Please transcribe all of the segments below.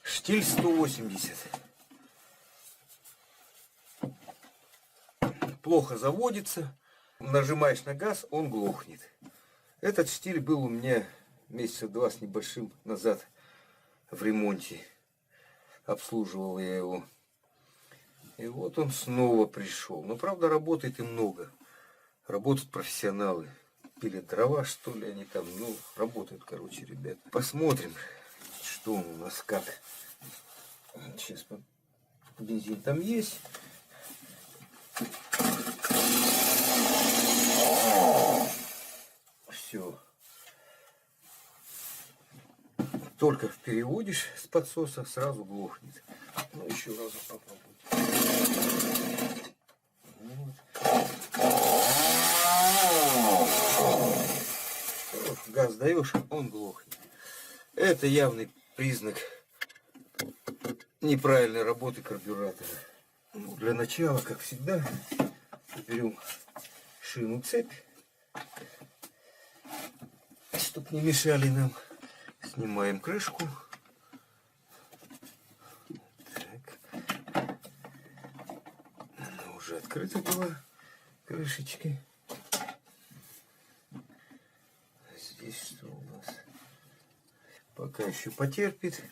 Штиль 180. Плохо заводится. Нажимаешь на газ, он глохнет. Этот штиль был у меня месяца 2 с небольшим назад в ремонте. Обслуживал я его. И вот он снова пришел. Но правда работает и много. Работают профессионалы. Пилят дрова, что ли, они там. Ну, работают, короче, ребят. Посмотрим, что он у нас как. Сейчас бензин там есть. Все. Только переводишь с подсоса, сразу глохнет. Ну, еще раз попробуй. Вот. Газ даешь, он глохнет. Это явный признак неправильной работы карбюратора. Ну, для начала, как всегда, берем шину цепь, чтобы не мешали нам. Снимаем крышку. Так. Она уже открыта была, крышечки. Здесь что у нас? Пока еще потерпит.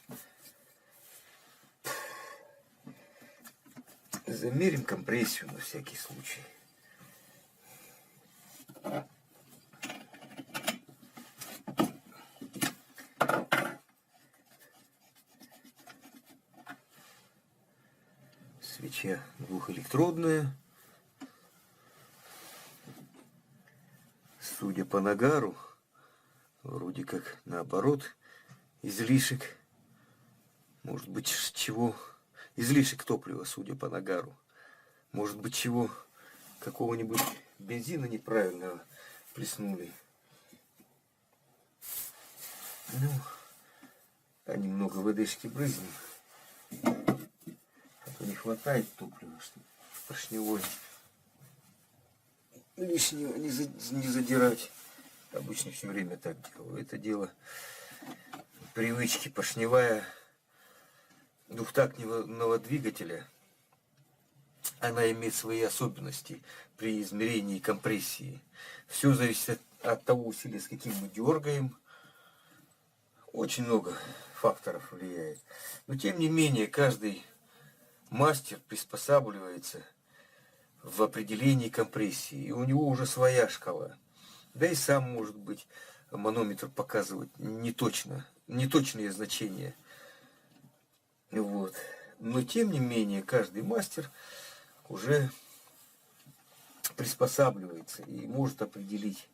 Замерим компрессию на всякий случай. Свеча двухэлектродная. Судя по нагару, вроде как наоборот, излишек. Может быть, чего? Излишек топлива, судя по нагару. Может быть, чего? Какого-нибудь бензина неправильного плеснули. Ну, а немного водички брызнем. А то не хватает топлива, чтобы поршневой лишнего не задирать. Обычно все время так делаю. Это дело привычки. Поршневая двухтактного двигателя, она имеет свои особенности при измерении компрессии. Все зависит от того усилия, с каким мы дергаем. Очень много факторов влияет. Но тем не менее, каждый мастер приспосабливается в определении компрессии. И у него уже своя шкала. Да и сам, может быть, манометр показывать неточные значения. Вот. Но тем не менее, каждый мастер уже приспосабливается и может определить,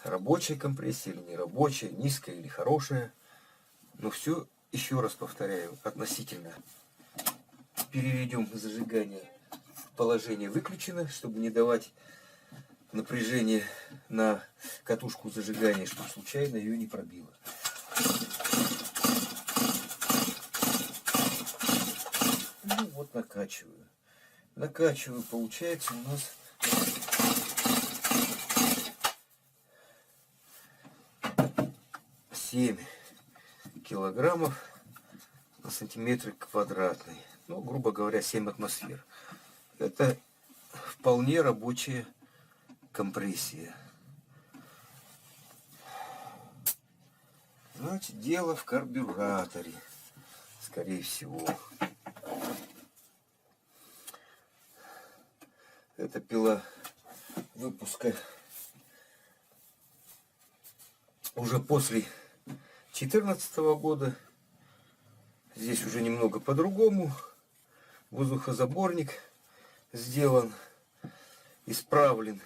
рабочая компрессия или нерабочая, низкая или хорошая. Но все, еще раз повторяю, относительно. Переведем зажигание в положение выключено, чтобы не давать напряжение на катушку зажигания, чтобы случайно ее не пробило. Ну вот, накачиваю. Накачиваю, получается у нас 7 килограммов на сантиметр квадратный. Ну, грубо говоря, 7 атмосфер. Это вполне рабочая компрессия. Значит, дело в карбюраторе, скорее всего. Это пила выпуска уже после 2014 года. Здесь уже немного по-другому. Воздухозаборник сделан, исправлен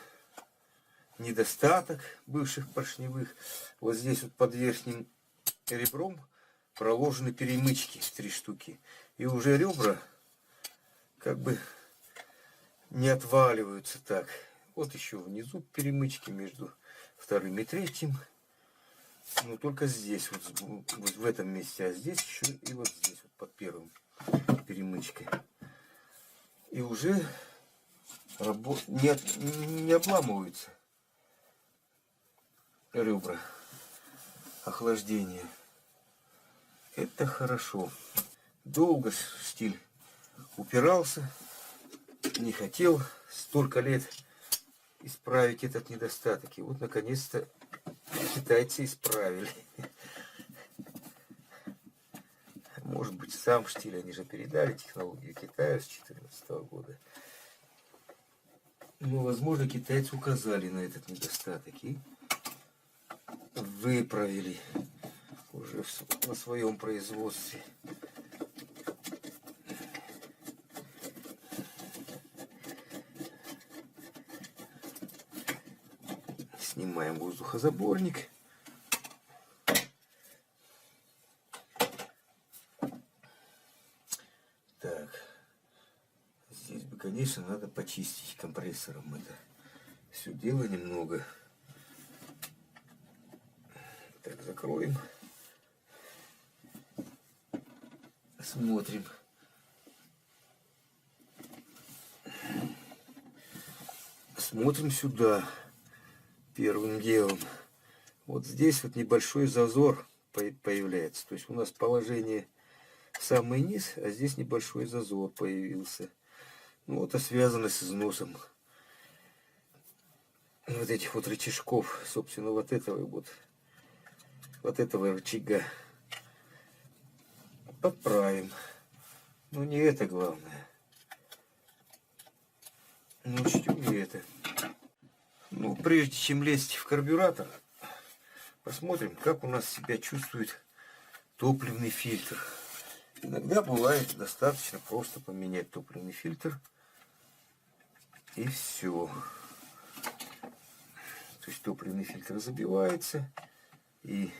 недостаток бывших поршневых. Вот здесь вот под верхним ребром проложены перемычки, 3 штуки. И уже ребра как бы не отваливаются так. Вот еще внизу перемычки между 2-м и 3-м. Но только здесь, вот в этом месте. А здесь еще и вот здесь, вот под 1-м перемычкой. И уже не обламываются ребра. охлаждения. Это хорошо. Долго штиль упирался, не хотел столько лет исправить этот недостаток. И вот наконец-то китайцы исправили. Может быть, сам штиль, они же передали технологию Китаю с 2014 года. Но, возможно, китайцы указали на этот недостаток и выправили уже на своем производстве. Снимаем воздухозаборник. Так, здесь бы, конечно, надо почистить компрессором это все дело немного. Так, закроем. Смотрим. Смотрим сюда. Первым делом. Вот здесь вот небольшой зазор появляется. То есть у нас положение самый низ, а здесь небольшой зазор появился. Ну, это связано с износом вот этих вот рычажков, собственно, вот этого рычага. Подправим. Но не это главное. Ну, учтем и это. Ну, прежде чем лезть в карбюратор, посмотрим, как у нас себя чувствует топливный фильтр. Иногда бывает достаточно просто поменять топливный фильтр. И все. То есть топливный фильтр забивается. И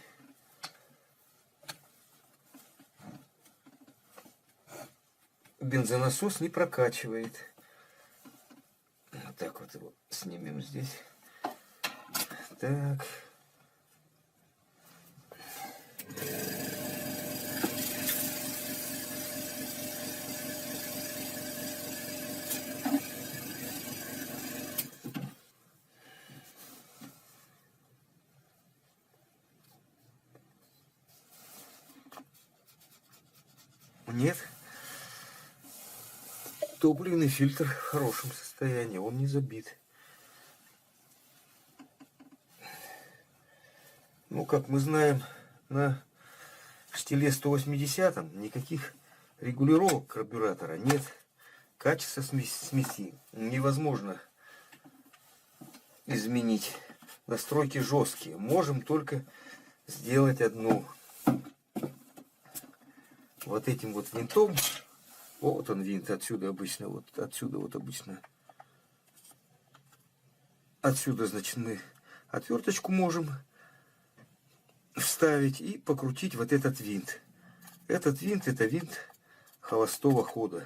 бензонасос не прокачивает. Вот так вот его снимем здесь. Так. Нет. Топливный фильтр в хорошем состоянии, он не забит. Ну, как мы знаем, на штиле 180 никаких регулировок карбюратора нет. Качество смеси невозможно изменить. Настройки жесткие. Можем только сделать одну. Вот этим вот винтом. Вот он винт, отсюда обычно, вот отсюда вот обычно. Отсюда, значит, мы отверточку можем вставить и покрутить вот этот винт. Этот винт, это винт холостого хода.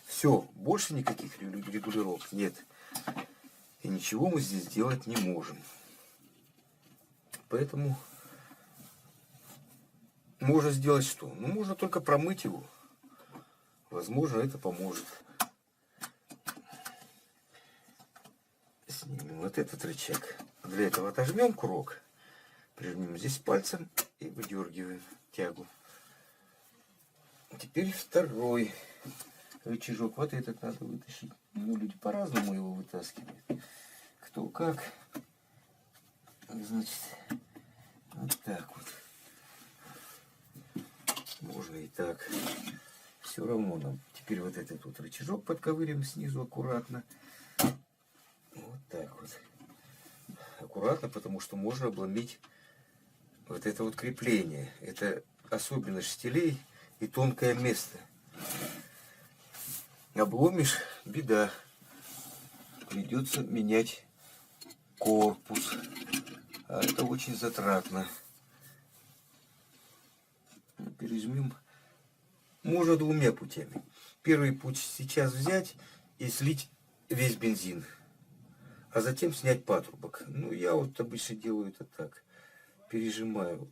Все, больше никаких регулировок нет. И ничего мы здесь делать не можем. Поэтому можно сделать что? Ну, можно только промыть его. Возможно, это поможет. Снимем вот этот рычаг. Для этого отожмем курок. Прижмем здесь пальцем и выдергиваем тягу. Теперь второй рычажок. Вот этот надо вытащить. Ну, люди по-разному его вытаскивают. Кто как. Значит, вот так вот. Можно и так. Все равно нам. Теперь вот этот вот рычажок подковырим снизу аккуратно. Вот так вот. Аккуратно, потому что можно обломить вот это вот крепление. Это особенность штилей и тонкое место. Обломишь — беда. Придется менять корпус. А это очень затратно. Пережмем. Можно двумя путями. Первый путь сейчас взять и слить весь бензин. А затем снять патрубок. Ну, я вот обычно делаю это так. Пережимаю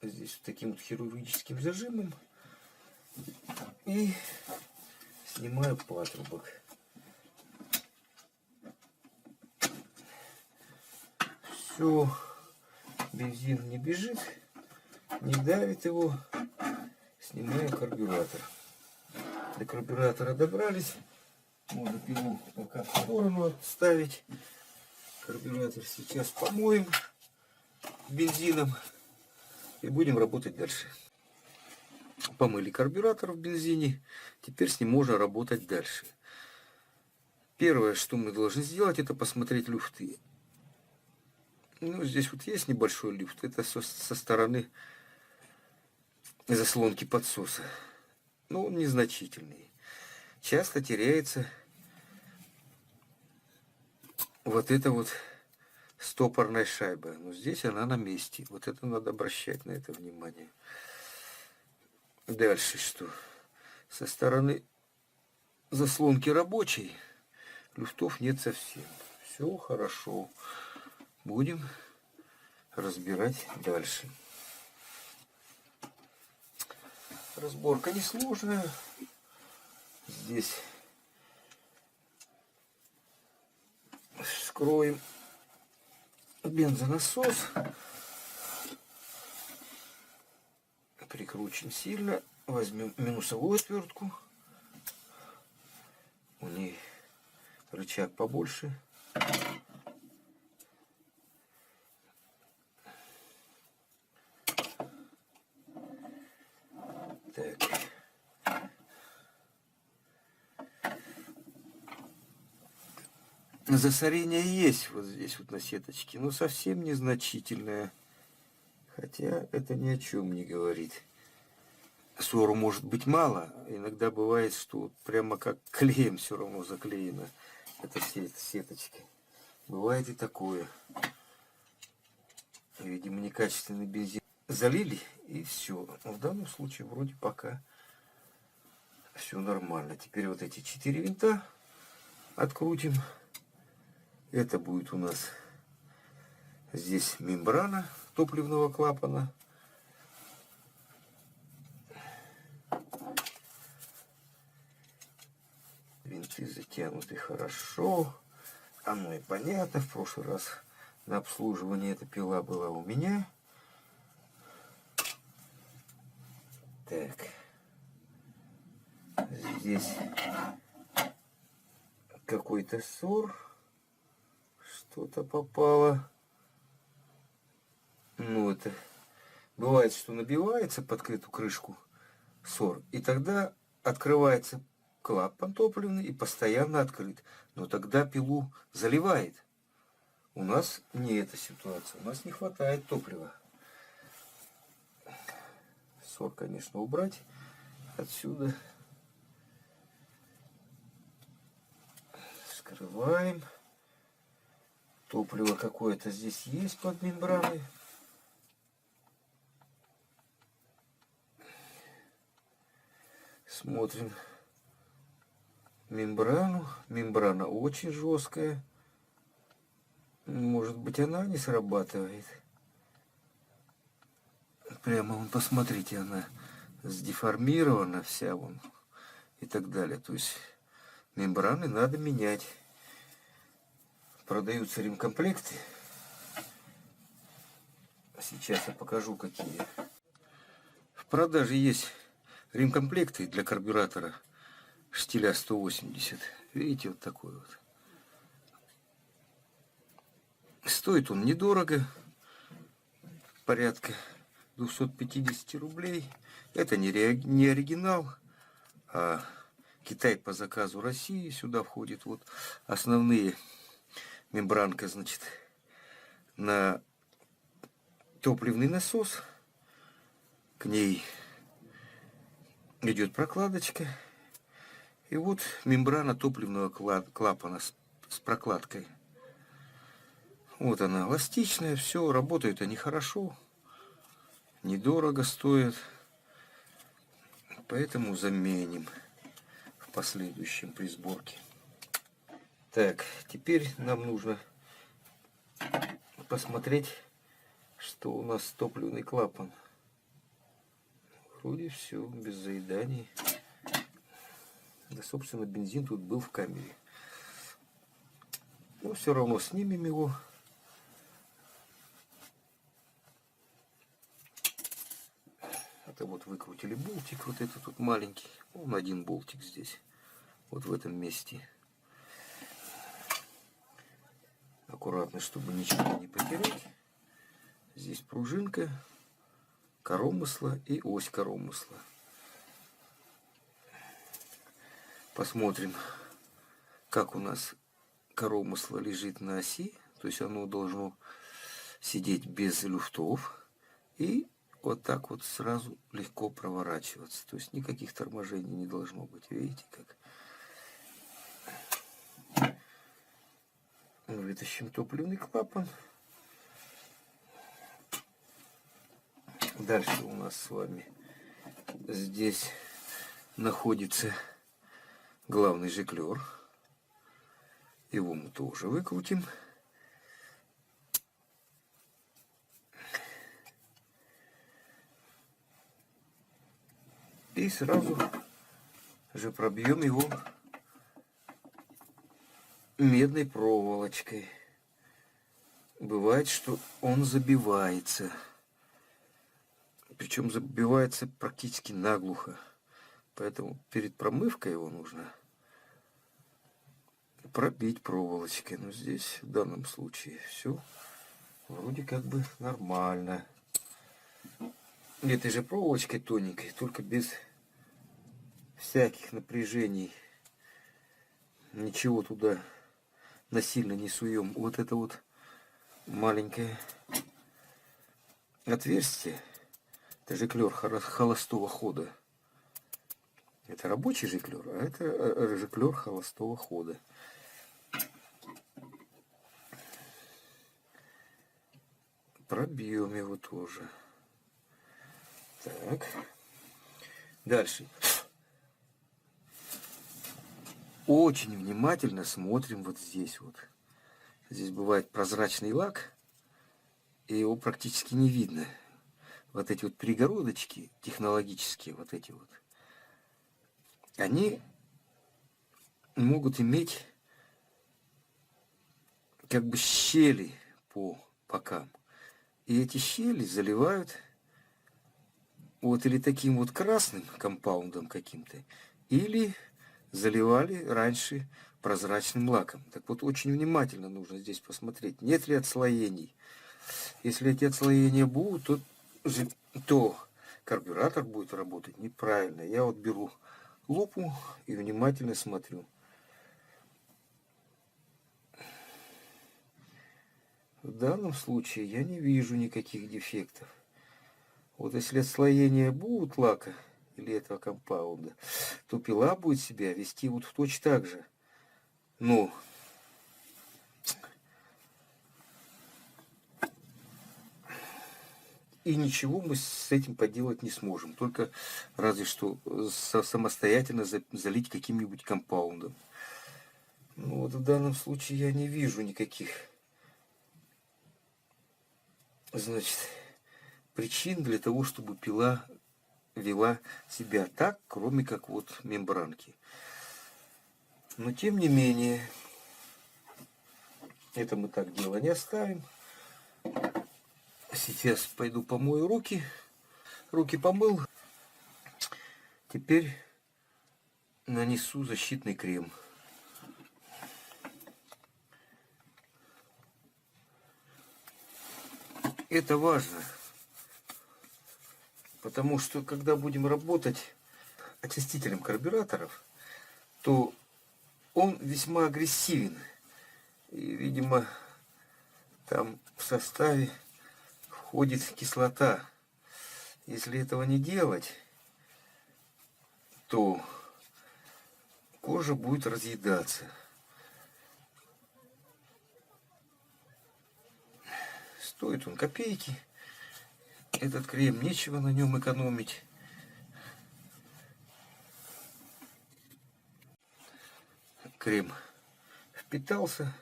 здесь вот таким вот хирургическим зажимом. И снимаю патрубок. Все. бензин не бежит, не давит его, снимаю карбюратор. До карбюратора добрались. Можно пилу пока в сторону ставить. Карбюратор сейчас помоем бензином и будем работать дальше. Помыли карбюратор в бензине, теперь с ним можно работать дальше. Первое, что мы должны сделать, это посмотреть люфты. Ну, здесь вот есть небольшой люфт, это со стороны заслонки подсоса. Но он незначительный. Часто теряется вот эта вот стопорная шайба. Но здесь она на месте. Вот это надо обращать на это внимание. Дальше что? Со стороны заслонки рабочей люфтов нет совсем. Все хорошо. Будем разбирать дальше. Разборка несложная. Здесь вскроем бензонасос. Прикрутим сильно. Возьмем минусовую отвертку. У нее рычаг побольше. Так. Засорение есть вот здесь вот на сеточке, но совсем незначительное. Хотя это ни о чем не говорит. Ссору может быть мало. Иногда бывает, что вот прямо как клеем все равно заклеена эта сеточка. Бывает и такое. Видимо, некачественный бензин залили и все. Но в данном случае вроде пока все нормально. Теперь вот эти 4 винта открутим. Это будет у нас здесь мембрана топливного клапана. Винты затянуты хорошо. Оно и понятно. В прошлый раз на обслуживании эта пила была у меня. Так. Здесь какой-то ссор. Что-то попало. Ну, это бывает, что набивается под эту крышку ссор. И тогда открывается клапан топливный и постоянно открыт. Но тогда пилу заливает. У нас не эта ситуация. У нас не хватает топлива. Ссор, конечно, убрать отсюда. Вскрываем. Топливо какое-то здесь есть под мембраной. Смотрим мембрану. Мембрана очень жесткая. Может быть, она не срабатывает. Прямо, вон, посмотрите, она сдеформирована вся, вон, и так далее. То есть мембраны надо менять. Продаются ремкомплекты. Сейчас я покажу, какие. В продаже есть ремкомплекты для карбюратора штиля 180. Видите, вот такой вот. Стоит он недорого. Порядка 250 рублей. Это не оригинал, а Китай по заказу России. Сюда входит вот основные мембранка, значит, на топливный насос. К ней идет прокладочка. И вот мембрана топливного клапана с прокладкой. Вот она, эластичная, все, работают они хорошо. Недорого стоят. Поэтому заменим в последующем при сборке. Так, теперь нам нужно посмотреть, что у нас топливный клапан. Вроде все, без заеданий. Да, собственно, бензин тут был в камере. Но все равно снимем его. Это вот выкрутили болтик, вот этот вот маленький. Он один болтик здесь, вот в этом месте. Аккуратно, чтобы ничего не потерять. Здесь пружинка, коромысла и ось коромысла. Посмотрим, как у нас коромысло лежит на оси. То есть оно должно сидеть без люфтов. И вот так вот сразу легко проворачиваться. То есть никаких торможений не должно быть. Видите, как? Вытащим топливный клапан. Дальше у нас с вами здесь находится главный жиклер. Его мы тоже выкрутим. И сразу же пробьем его медной проволочкой. Бывает, что он забивается. Причем забивается практически наглухо. Поэтому перед промывкой его нужно пробить проволочкой. Но здесь в данном случае все вроде как бы нормально. Этой же проволочкой тоненькой, только без всяких напряжений. Ничего туда насильно не суем. Вот это вот маленькое отверстие. Это жиклер холостого хода. Это рабочий жиклер, а это жиклер холостого хода. Пробьем его тоже. Так. Дальше. Очень внимательно смотрим вот здесь вот. Здесь бывает прозрачный лак, и его практически не видно. Вот эти вот перегородочки технологические, вот эти вот, они могут иметь как бы щели по бокам. И эти щели заливают вот или таким вот красным компаундом каким-то, или заливали раньше прозрачным лаком. Так вот, очень внимательно нужно здесь посмотреть, нет ли отслоений. Если эти отслоения будут, то карбюратор будет работать неправильно. Я вот беру лупу и внимательно смотрю. В данном случае я не вижу никаких дефектов. Вот если отслоения будут лака или этого компаунда, то пила будет себя вести вот точно так же. Но и ничего мы с этим поделать не сможем. Только разве что самостоятельно залить каким-нибудь компаундом. Ну вот в данном случае я не вижу никаких, значит, причин для того, чтобы пила вела себя так, кроме как вот мембранки. Но тем не менее, это мы так дело не оставим. Сейчас пойду помою руки. Руки помыл. Теперь нанесу защитный крем. Это важно, потому что когда будем работать очистителем карбюраторов, то он весьма агрессивен. И, видимо, там в составе входит кислота. Если этого не делать, то кожа будет разъедаться. Стоит он копейки. Этот крем, нечего на нем экономить. Крем впитался,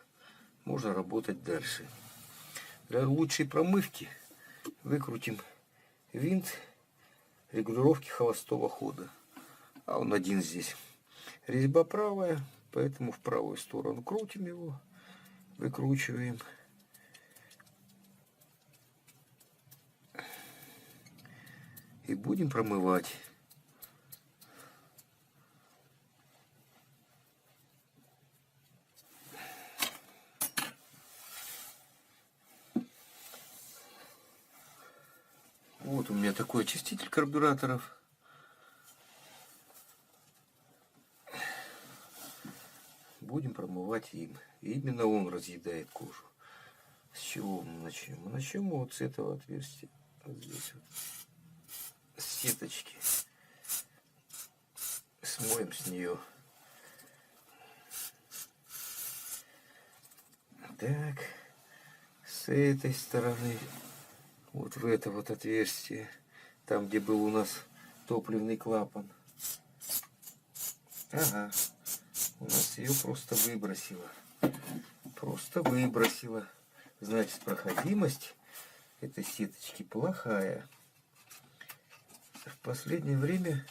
можно работать дальше. Для лучшей промывки выкрутим винт регулировки холостого хода. А он один здесь. Резьба правая, поэтому в правую сторону крутим его, выкручиваем. И будем промывать. Вот у меня такой очиститель карбюраторов. Будем промывать им. И именно он разъедает кожу. С чего мы начнем? Мы начнем вот с этого отверстия. Вот здесь вот. С сеточки. Смоем с нее. Так. С этой стороны. Вот в это вот отверстие. Там, где был у нас топливный клапан. Ага. У нас ее просто выбросило. Просто выбросило. Значит, проходимость этой сеточки плохая. В последнее время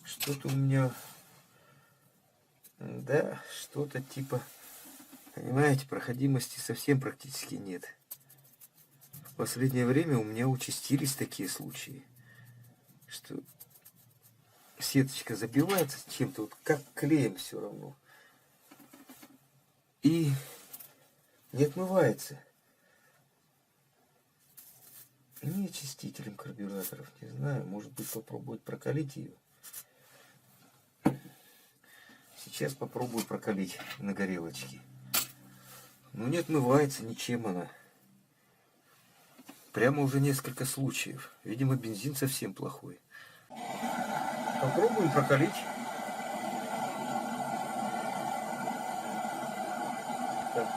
что-то у меня... Да, что-то типа... Понимаете, проходимости совсем практически нет. В последнее время у меня участились такие случаи, что сеточка забивается чем-то, вот как клеем все равно. И не отмывается. Не очистителем карбюраторов, не знаю, может быть попробовать прокалить ее. Сейчас попробую прокалить на горелочке. Но не отмывается ничем она. Прямо уже несколько случаев. Видимо, бензин совсем плохой. Попробуем прокалить. Так.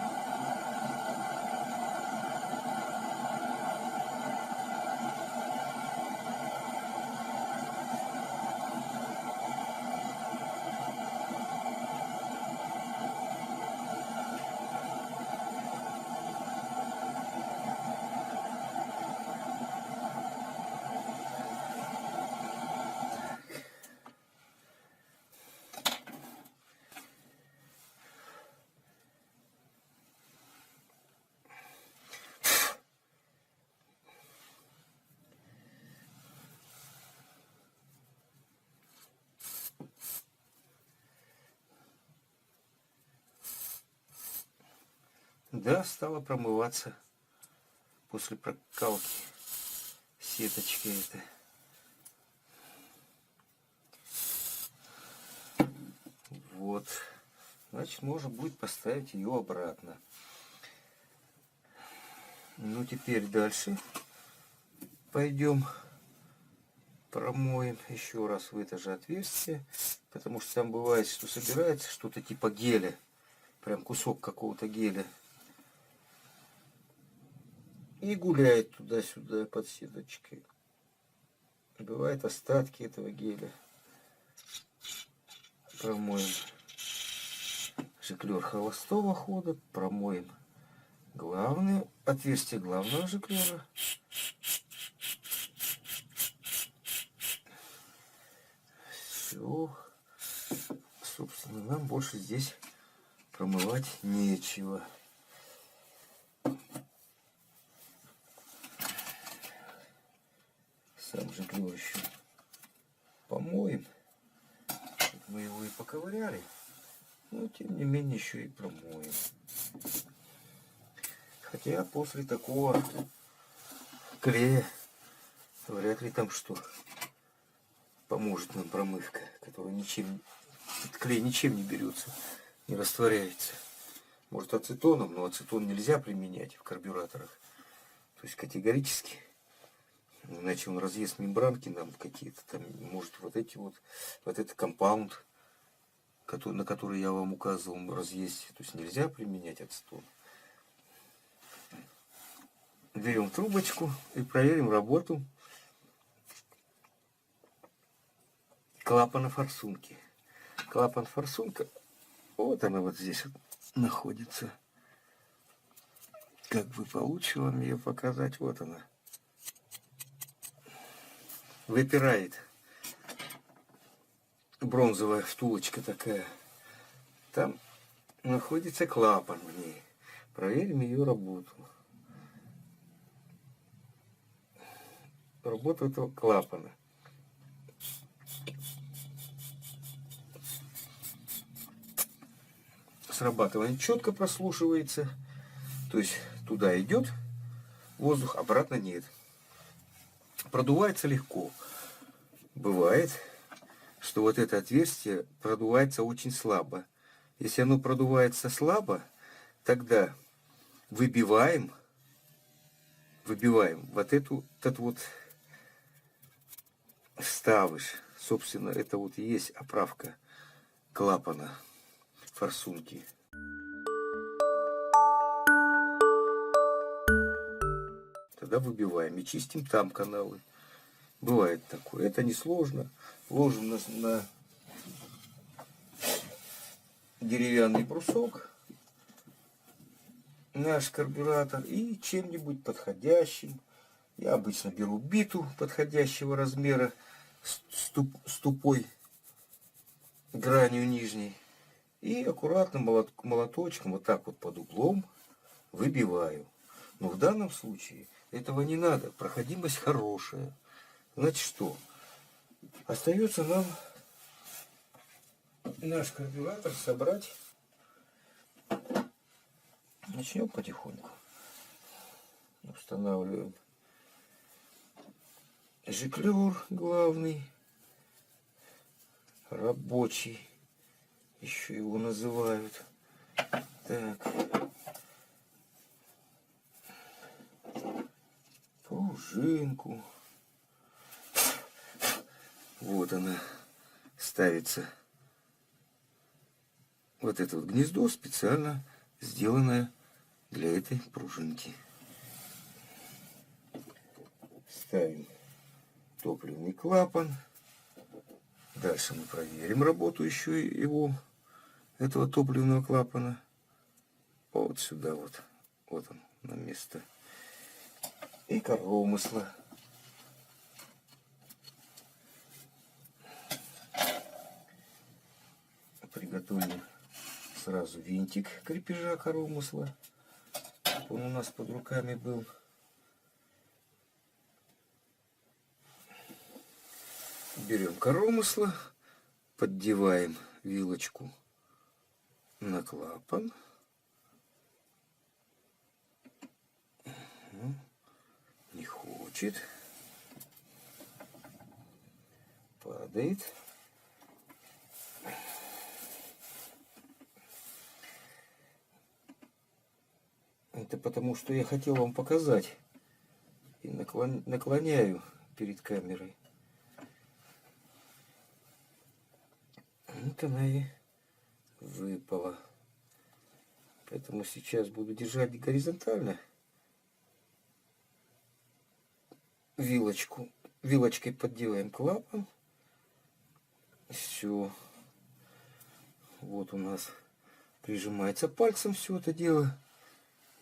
Да, стала промываться после прокалки сеточки этой. Вот. Значит, можно будет поставить ее обратно. Ну, теперь дальше пойдем промоем еще раз в это же отверстие. Потому что там бывает, что собирается что-то типа геля. Прям кусок какого-то геля. И гуляет туда-сюда под сеточкой. Бывают остатки этого геля. Промоем жиклер холостого хода. Промоем главное отверстие главного жиклера. Все. Собственно, нам больше здесь промывать нечего. Сам жиклер еще помоем. Мы его и поковыряли, но тем не менее еще и промоем. Хотя после такого клея вряд ли там что поможет нам промывка, который ничем, этот клей ничем не берется, не растворяется. Может ацетоном, но ацетон нельзя применять в карбюраторах. То есть категорически. Иначе он разъест мембранки нам какие-то там, может вот этот компаунд, на который я вам указывал, разъесть. То есть нельзя применять ацетон. Берем трубочку и проверим работу клапана форсунки. Клапан форсунка, вот она вот здесь вот находится. Как бы получше вам ее показать, вот она. Выпирает бронзовая втулочка такая. Там находится клапан в ней. Проверим ее работу. Работу этого клапана. срабатывание четко прослушивается. То есть туда идет воздух, обратно нет. Продувается легко. Бывает, что вот это отверстие продувается очень слабо. Если оно продувается слабо, тогда выбиваем вот этот вот вставыш. Собственно, это вот и есть оправка клапана форсунки. Тогда выбиваем и чистим там каналы. Бывает такое. Это несложно. Ложим на деревянный брусок наш карбюратор и чем-нибудь подходящим. Я обычно беру биту подходящего размера с тупой гранью нижней. И аккуратно молоточком вот так вот под углом выбиваю. Но в данном случае этого не надо. Проходимость хорошая. Значит что? Остается нам наш карбюратор собрать. Начнем потихоньку. Устанавливаем жиклер главный, рабочий, еще его называют. Так. Пружинку. Вот она ставится. Вот это вот гнездо специально сделанное для этой пружинки. Ставим топливный клапан. Дальше мы проверим работу еще этого топливного клапана. Вот сюда вот. Вот он на место. И коромысла. Приготовим сразу винтик крепежа коромысла. Он у нас под руками был. Берем коромысло, поддеваем вилочку на клапан. Не хочет. Падает. Это потому, что я хотел вам показать. И наклоняю перед камерой. Вот она и выпала. Поэтому сейчас буду держать горизонтально вилочку. Вилочкой поддеваем клапан. Все. Вот у нас прижимается пальцем все это дело.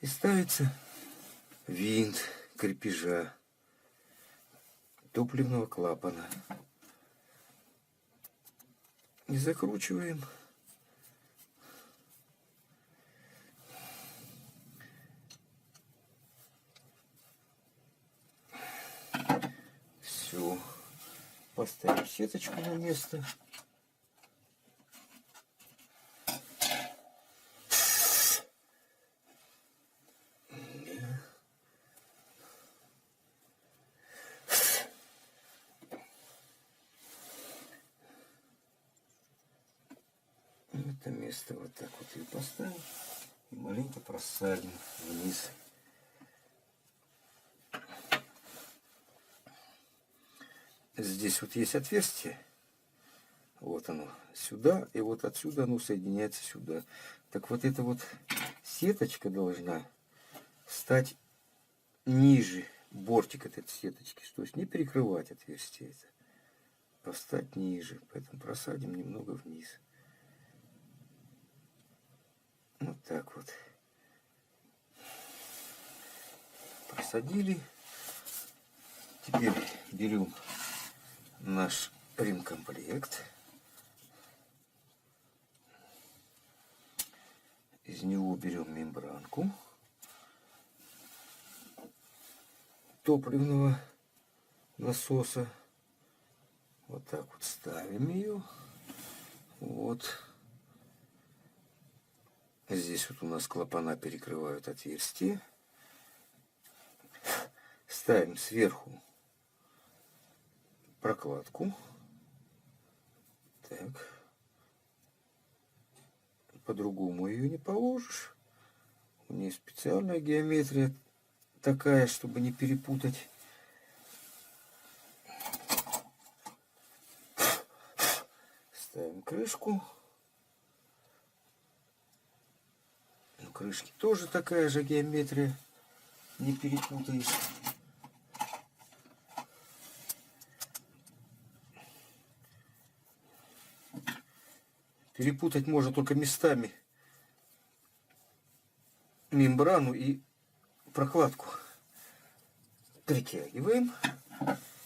И ставится винт крепежа топливного клапана. И закручиваем. Все. Поставим сеточку на место. Это место вот так вот и поставим. И маленько просадим вниз. Здесь вот есть отверстие. Вот оно сюда. И вот отсюда оно соединяется сюда. Так вот эта вот сеточка должна стать ниже бортик этой сеточки. То есть не перекрывать отверстие это, а встать ниже. Поэтому просадим немного вниз. Вот так вот. Просадили. Теперь берем наш ремкомплект. Из него берем мембранку топливного насоса. Вот так вот ставим ее. Вот. Здесь вот у нас клапана перекрывают отверстие. Ставим сверху прокладку. Так. По-другому ее не положишь. У нее специальная геометрия такая, чтобы не перепутать. Ставим крышку. У крышки тоже такая же геометрия. Не перепутаешь. Перепутать можно только местами мембрану и прокладку. Притягиваем.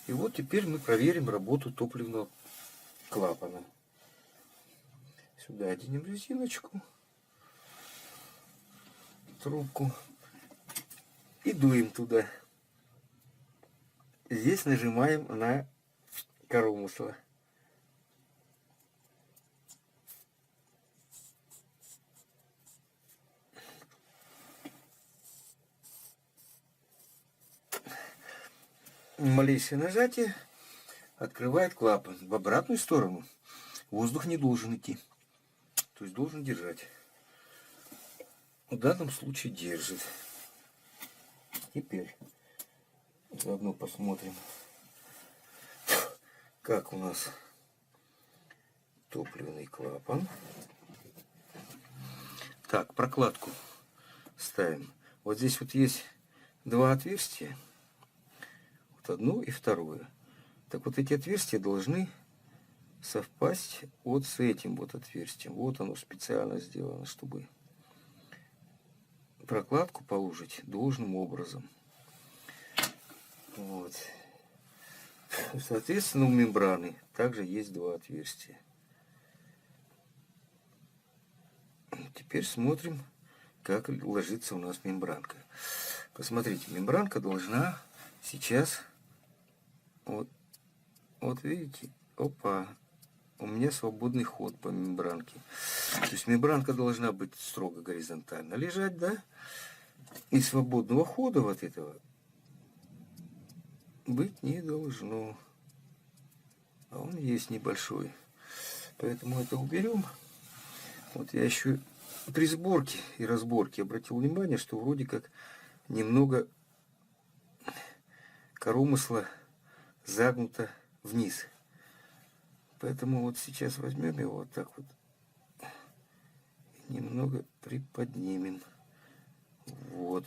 И вот теперь мы проверим работу топливного клапана. Сюда оденем резиночку, трубку и дуем туда. Здесь нажимаем на коромысло. Малейшее нажатие открывает клапан. В обратную сторону воздух не должен идти. То есть должен держать. В данном случае держит. Теперь заодно посмотрим, как у нас топливный клапан. Так, прокладку ставим. Вот здесь вот есть два отверстия. Вот одно и второе. Так вот эти отверстия должны совпасть вот с этим вот отверстием. Вот оно специально сделано, чтобы прокладку положить должным образом. Вот. Соответственно, у мембраны также есть два отверстия. Теперь смотрим, как ложится у нас мембранка. Посмотрите, мембранка должна сейчас, вот видите, опа, у меня свободный ход по мембранке. То есть мембранка должна быть строго горизонтально лежать, да? И свободного хода вот этого быть не должно. А он есть небольшой. Поэтому это уберем. Вот я еще при сборке и разборке обратил внимание, что вроде как немного коромысла загнуто вниз. Поэтому вот сейчас возьмем его вот так вот и немного приподнимем. Вот.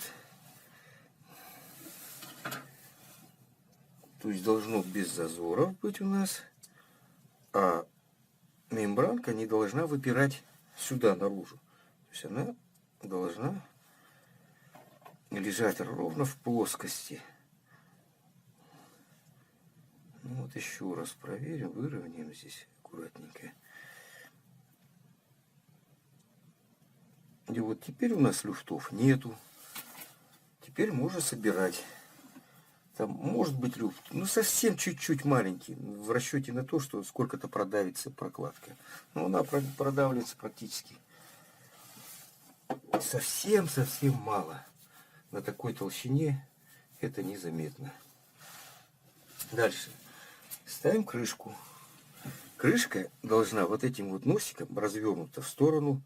То есть должно без зазоров быть у нас, а мембранка не должна выпирать сюда наружу. То есть она должна лежать ровно в плоскости. Ну вот еще раз проверим, выровняем здесь аккуратненько. И вот теперь у нас люфтов нету. Теперь можно собирать. Там может быть люфт, ну совсем чуть-чуть маленький, в расчете на то, что сколько-то продавится прокладка. Но она продавливается практически совсем мало. На такой толщине это незаметно. Дальше. Ставим крышку. Крышка должна вот этим вот носиком развернута в сторону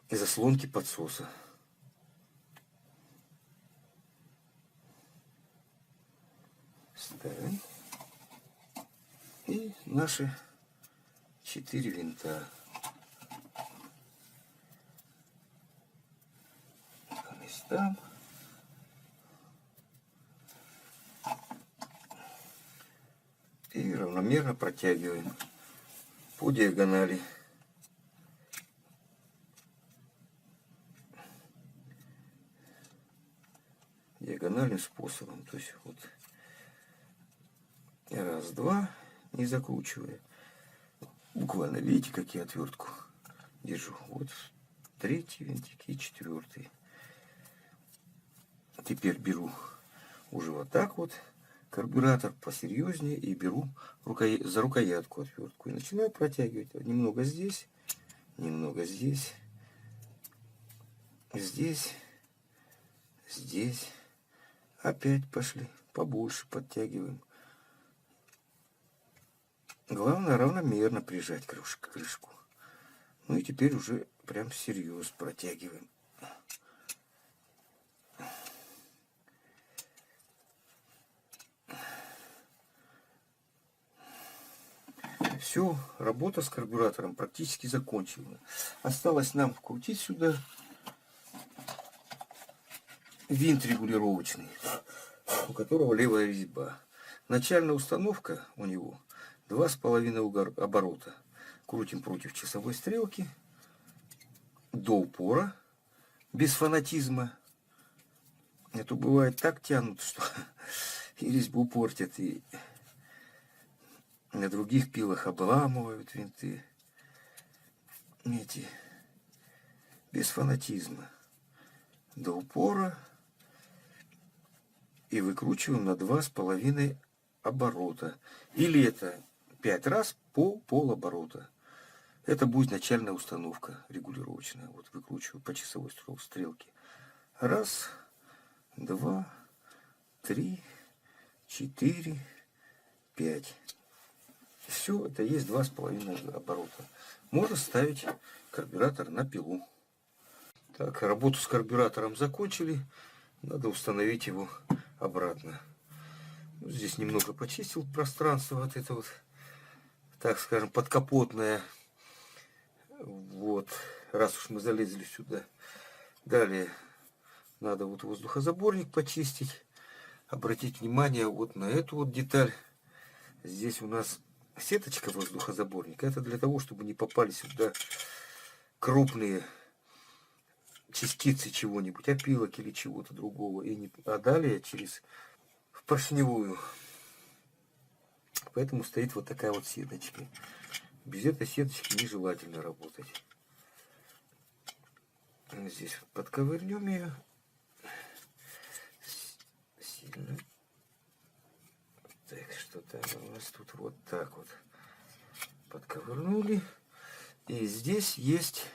заслонки подсоса. Ставим. И наши 4 винта. По местам. И равномерно протягиваем по диагонали. Диагональным способом. То есть вот раз, два, не закручивая. Буквально видите, как я отвертку держу. Вот третий винтик и четвертый. Теперь беру уже вот так вот карбюратор посерьезнее и беру за рукоятку отвертку и начинаю протягивать немного здесь, Здесь, здесь. Опять пошли. Побольше подтягиваем. Главное равномерно прижать крышку. Ну и теперь уже прям всерьез протягиваем. Все, работа с карбюратором практически закончена. Осталось нам вкрутить сюда винт регулировочный, у которого левая резьба. Начальная установка у него 2,5 оборота. Крутим против часовой стрелки до упора, без фанатизма. Это бывает так тянут, что и резьбу портят, и на других пилах обламывают винты. Эти без фанатизма. До упора. И выкручиваем на 2,5 оборота. Или это 5 раз по полоборота. Это будет начальная установка регулировочная. Вот выкручиваю по часовой стрелке. Раз, два, три, 4, 5. Все это есть 2,5 оборота. Можно ставить карбюратор на пилу. Так, работу с карбюратором закончили. Надо установить его обратно. Здесь немного почистил пространство вот это вот, так скажем, подкапотное. Вот, раз уж мы залезли сюда. Далее надо вот воздухозаборник почистить. Обратить внимание вот на эту вот деталь. Здесь у нас сеточка воздухозаборника. Это для того, чтобы не попали сюда крупные частицы чего-нибудь, опилок или чего-то другого. А далее через поршневую. Поэтому стоит вот такая вот сеточка. Без этой сеточки нежелательно работать. Здесь подковырнем ее. Сильно. Так, что-то у нас тут вот так вот подковырнули. И здесь есть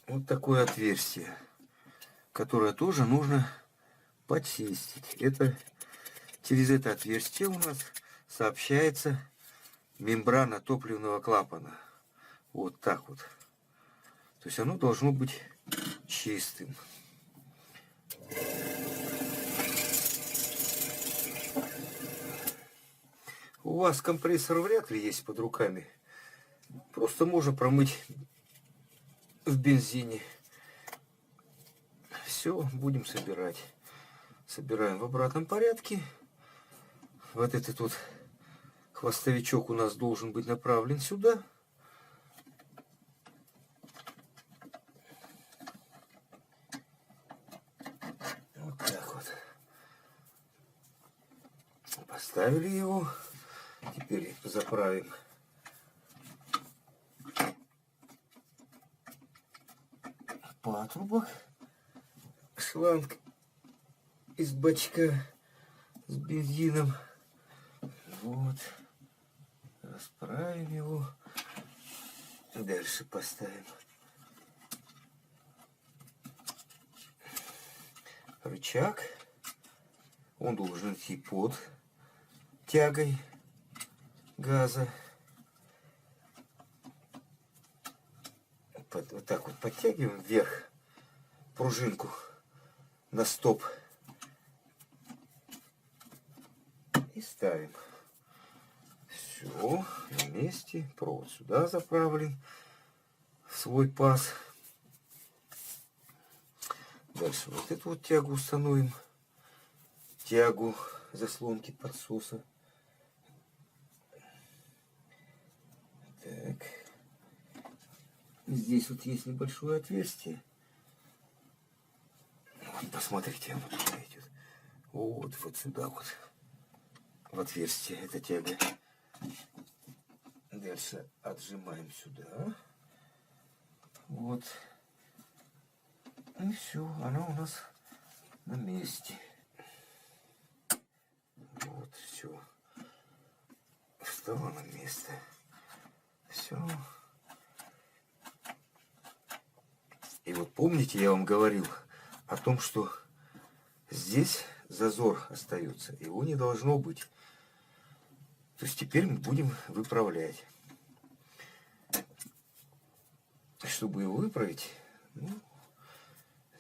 вот такое отверстие, которое тоже нужно почистить. Это через это отверстие у нас сообщается мембрана топливного клапана. Вот так вот. То есть оно должно быть чистым. У вас компрессор вряд ли есть под руками. Просто можно промыть в бензине. Все, будем собирать. Собираем в обратном порядке. Вот этот вот хвостовичок у нас должен быть направлен сюда. Вот так вот. Поставили его. Теперь заправим патрубок. Шланг из бачка с бензином. Вот. Расправим его. Дальше поставим рычаг. Он должен идти под тягой газа. Вот так вот подтягиваем вверх пружинку на стоп. И ставим. Все на месте. Провод сюда заправлен в свой паз. Дальше вот эту вот тягу установим. Тягу заслонки подсоса. Так. Здесь вот есть небольшое отверстие. Вот, посмотрите, оно туда идет. Вот сюда вот. В отверстие эта тяга. Дальше отжимаем сюда. Вот. И все, она у нас на месте. Вот, все. Встала на место. Все. И вот помните, я вам говорил о том, что здесь зазор остается. Его не должно быть. То есть теперь мы будем выправлять. Чтобы его выправить, ну,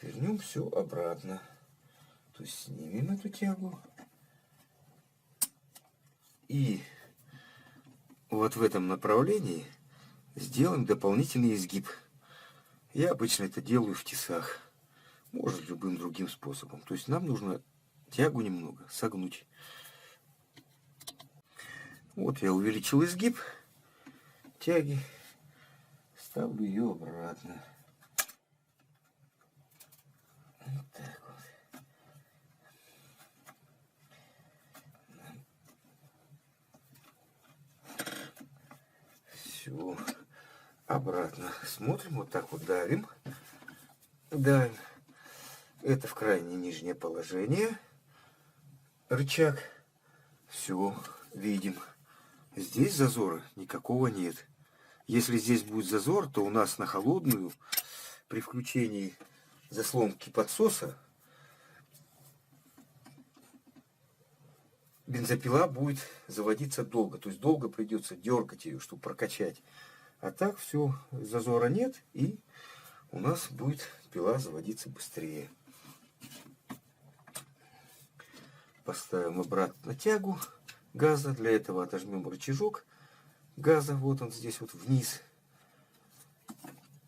вернем все обратно. То есть снимем эту тягу. И вот в этом направлении сделаем дополнительный изгиб. Я обычно это делаю в тесах. Может, любым другим способом. То есть нам нужно тягу немного согнуть. Вот я увеличил изгиб тяги. Ставлю ее обратно. Вот так вот. Все. Обратно. Смотрим, вот так вот давим. Давим. Это в крайнее нижнее положение. Рычаг. Все. Видим. Здесь зазора никакого нет. Если здесь будет зазор, то у нас на холодную при включении заслонки подсоса бензопила будет заводиться долго. То есть долго придется дергать ее, чтобы прокачать. А так все, зазора нет, и у нас будет пила заводиться быстрее. Поставим обратно тягу газа. Для этого отожмем рычажок газа. Вот он здесь вот вниз.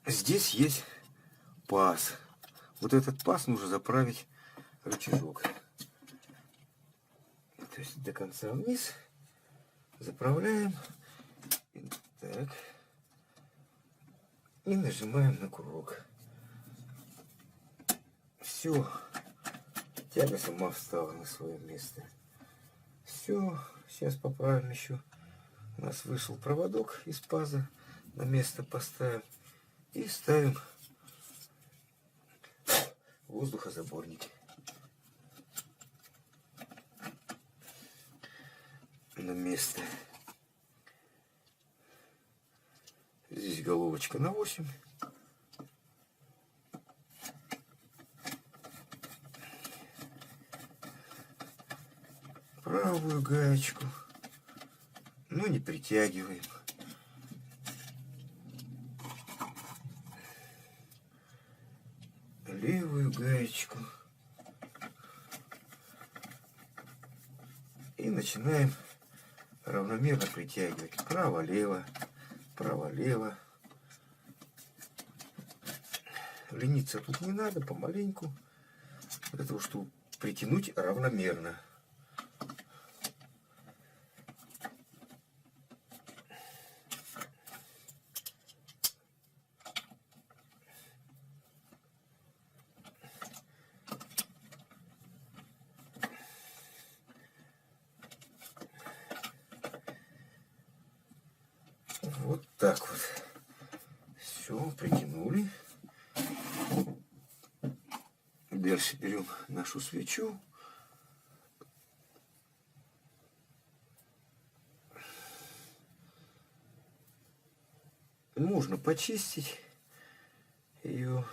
Здесь есть паз. Вот этот паз нужно заправить рычажок. То есть до конца вниз. Заправляем. Так. И нажимаем на курок. Все. Тяга сама встала на свое место. Все. Сейчас поправим еще. У нас вышел проводок из паза. На место поставим. И ставим воздухозаборники. На место. Здесь головочка на 8. Правую гаечку. Но не притягиваем. Левую гаечку. И начинаем равномерно притягивать. Право-лево. Право-лево. Лениться тут не надо, помаленьку. Для того, чтобы притянуть равномерно. Вот так вот. Все, притянули. Дальше берем нашу свечу. Можно почистить ее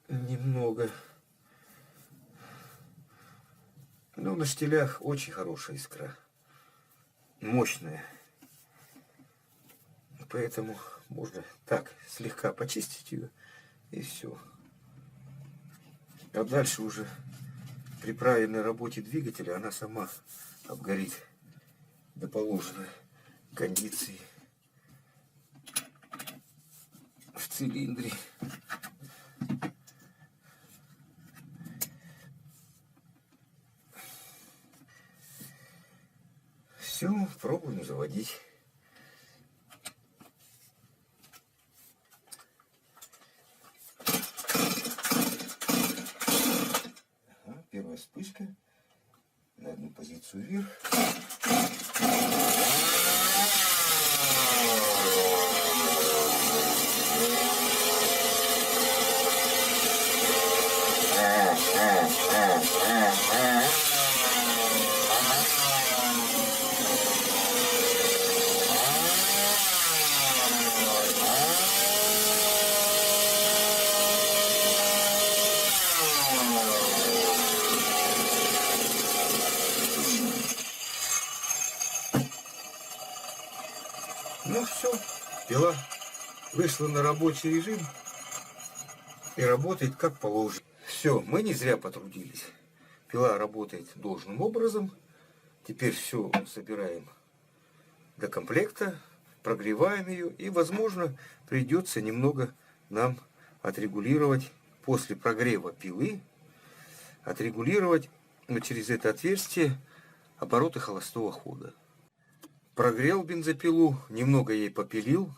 немного. Но на штилях очень хорошая искра. Мощная. Поэтому можно так слегка почистить ее, и все. А дальше уже при правильной работе двигателя она сама обгорит до положенной кондиции в цилиндре. Все, пробуем заводить. Ага, первая вспышка. На одну позицию вверх. пила вышла на рабочий режим и работает как положено. Все, мы не зря потрудились. Пила работает должным образом. Теперь все собираем до комплекта, прогреваем ее, и, возможно, придется немного нам отрегулировать после прогрева пилы, отрегулировать вот через это отверстие обороты холостого хода. Прогрел бензопилу, немного ей попилил,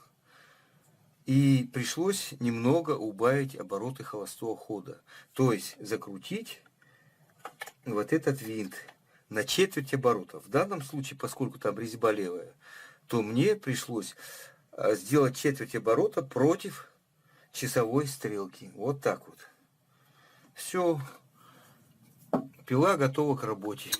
и пришлось немного убавить обороты холостого хода. То есть закрутить вот этот винт на четверть оборота. В данном случае, поскольку там резьба левая, то мне пришлось сделать четверть оборота против часовой стрелки. Вот так вот. Все. Пила готова к работе.